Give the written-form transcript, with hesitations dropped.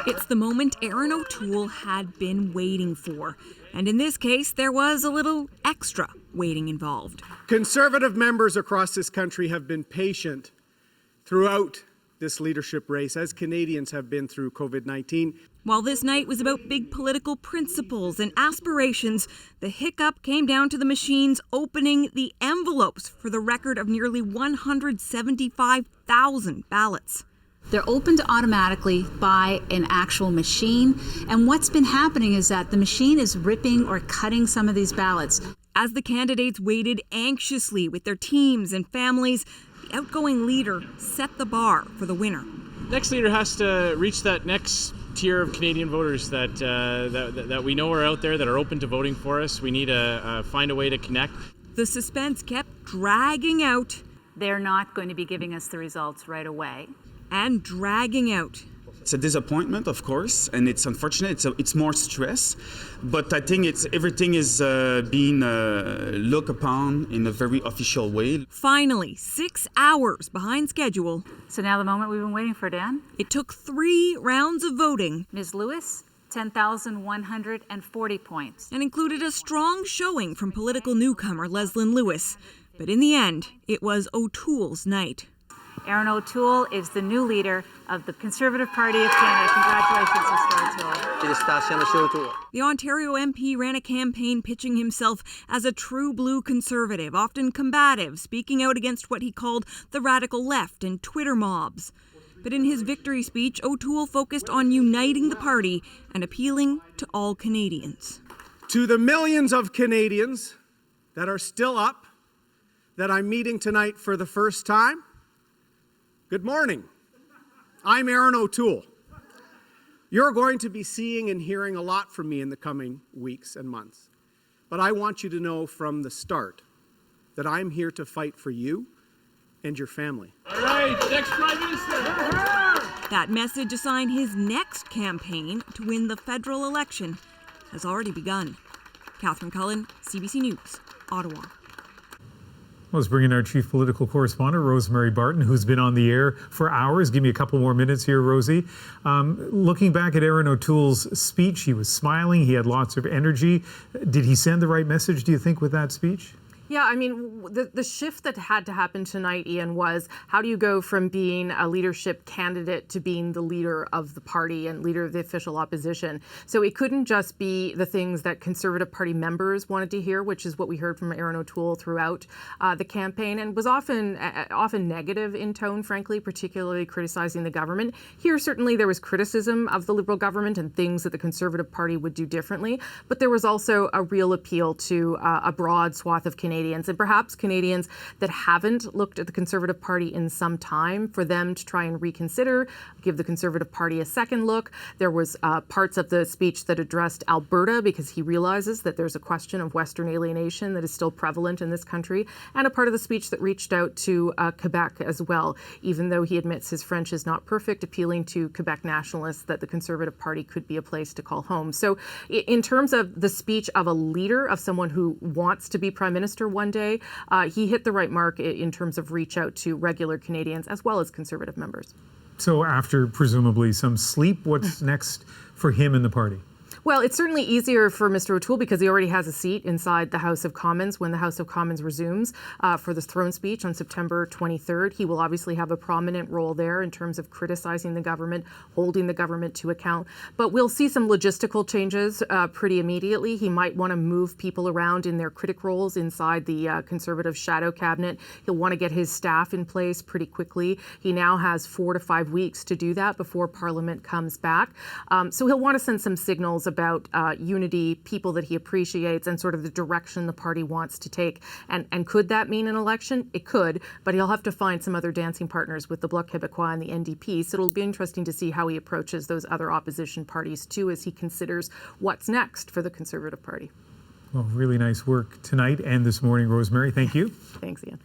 It's the moment Erin O'Toole had been waiting for. And in this case, there was a little extra waiting involved. Conservative members across this country have been patient throughout this leadership race, as Canadians have been through COVID-19. While this night was about big political principles and aspirations, the hiccup came down to the machines opening the envelopes for the record of nearly 175,000 ballots. They're opened automatically by an actual machine, and what's been happening is that the machine is ripping or cutting some of these ballots. As the candidates waited anxiously with their teams and families, the outgoing leader set the bar for the winner. Next leader has to reach that next tier of Canadian voters that we know are out there, that are open to voting for us. We need to find a way to connect. The suspense kept dragging out. They're not going to be giving us the results right away. And dragging out. It's a disappointment, of course, and it's unfortunate. It's more stress, but I think everything is being looked upon in a very official way. Finally, 6 hours behind schedule. So now the moment we've been waiting for, Dan. It took 3 rounds of voting. Ms. Lewis, 10,140 points. And included a strong showing from political newcomer Leslyn Lewis. But in the end, it was O'Toole's night. Erin O'Toole is the new leader of the Conservative Party of Canada. Congratulations, Mr. O'Toole. The Ontario MP ran a campaign pitching himself as a true blue conservative, often combative, speaking out against what he called the radical left and Twitter mobs. But in his victory speech, O'Toole focused on uniting the party and appealing to all Canadians. To the millions of Canadians that are still up, that I'm meeting tonight for the first time, good morning. I'm Erin O'Toole. You're going to be seeing and hearing a lot from me in the coming weeks and months. But I want you to know from the start that I'm here to fight for you and your family. All right, next Prime Minister. That message assigned his next campaign to win the federal election has already begun. Catherine Cullen, CBC News, Ottawa. Let's bring in our chief political correspondent, Rosemary Barton, who's been on the air for hours. Give me a couple more minutes here, Rosie. Looking back at Erin O'Toole's speech, he was smiling. He had lots of energy. Did he send the right message, do you think, with that speech? Yeah, I mean, the shift that had to happen tonight, Ian, was how do you go from being a leadership candidate to being the leader of the party and leader of the official opposition? So it couldn't just be the things that Conservative Party members wanted to hear, which is what we heard from Erin O'Toole throughout the campaign, and was often negative in tone, frankly, particularly criticizing the government. Here, certainly, there was criticism of the Liberal government and things that the Conservative Party would do differently, but there was also a real appeal to a broad swath of Canadians, and perhaps Canadians that haven't looked at the Conservative Party in some time, for them to try and reconsider, give the Conservative Party a second look. There was parts of the speech that addressed Alberta, because he realizes that there's a question of Western alienation that is still prevalent in this country, and a part of the speech that reached out to Quebec as well, even though he admits his French is not perfect, appealing to Quebec nationalists that the Conservative Party could be a place to call home. So in terms of the speech of a leader, of someone who wants to be Prime Minister one day, he hit the right mark in terms of reach out to regular Canadians as well as Conservative members. So after presumably some sleep, what's next for him and the party? Well, it's certainly easier for Mr. O'Toole because he already has a seat inside the House of Commons when the House of Commons resumes for the throne speech on September 23rd. He will obviously have a prominent role there in terms of criticizing the government, holding the government to account. But we'll see some logistical changes pretty immediately. He might want to move people around in their critic roles inside the Conservative shadow cabinet. He'll want to get his staff in place pretty quickly. He now has 4 to 5 weeks to do that before Parliament comes back. So he'll want to send some signals about unity, people that he appreciates, and sort of the direction the party wants to take. And could that mean an election? It could, but he'll have to find some other dancing partners with the Bloc Québécois and the NDP. So it'll be interesting to see how he approaches those other opposition parties too, as he considers what's next for the Conservative Party. Well, really nice work tonight and this morning, Rosemary. Thank you. Thanks, Ian.